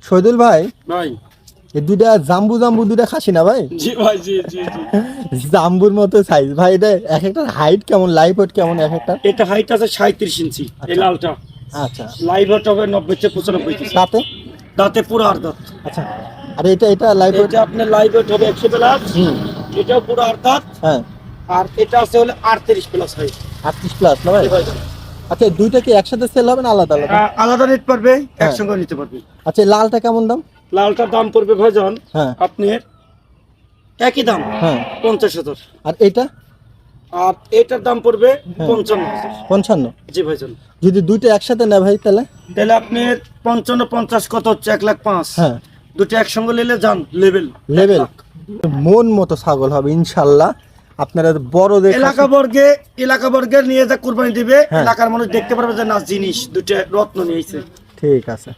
শহীদুল ভাই, ভাই এই দুইটা জাম্বু দুইটা খাসি না ভাই? জি ভাই, জি জি জি। জাম্বুর মতো সাইজ ভাই। এটা এক একটা হাইট কেমন, লাইভ ওয়েট কেমন এক একটা? এটা হাইট আছে 37 ইঞ্চি, এই লালটা। আচ্ছা, লাইভ ওয়েট হবে 90 থেকে 95 কেজি। তাতে দাঁতে পুরো আর দাঁত। আচ্ছা, আর এটা লাইভ ওয়েট? এটা আপনার লাইভ ওয়েট হবে 100 প্লাস। এটাও পুরো আর দাঁত। হ্যাঁ, আর এটা আছে হলো 38 প্লাস হাইট। 38 প্লাস না ভাই? আচ্ছা, দুইটা কি একসাথে সেল হবে না আলাদা আলাদা? আলাদা রেট পারবে, হ্যাঁ। একসঙ্গে নিতে পারবে। আচ্ছা, এই লালটা কেমন দাম? লালটার দাম পড়বে ভাইজান হ্যাঁ আপনার একই দাম, হ্যাঁ। 50,000। আর এটা? আর এটার দাম পড়বে 55,000। 55? জি ভাইজান। যদি দুইটা একসাথে নেয় ভাই তাহলে? তাহলে আপনার 55 50 কত হচ্ছে? 1,05,000। হ্যাঁ, দুটো একসঙ্গে নিলে যান লেভেল। লেভেল মন মতো ছাগল হবে ইনশাল্লাহ। আপনারা বড় দেখে এলাকা বর্গে নিয়ে যা কুরবানি দিবে, হ্যাঁ। এলাকার মানুষ দেখতে পারবে যে না, জিনিস দুটো রত্ন নিয়েছে। ঠিক আছে।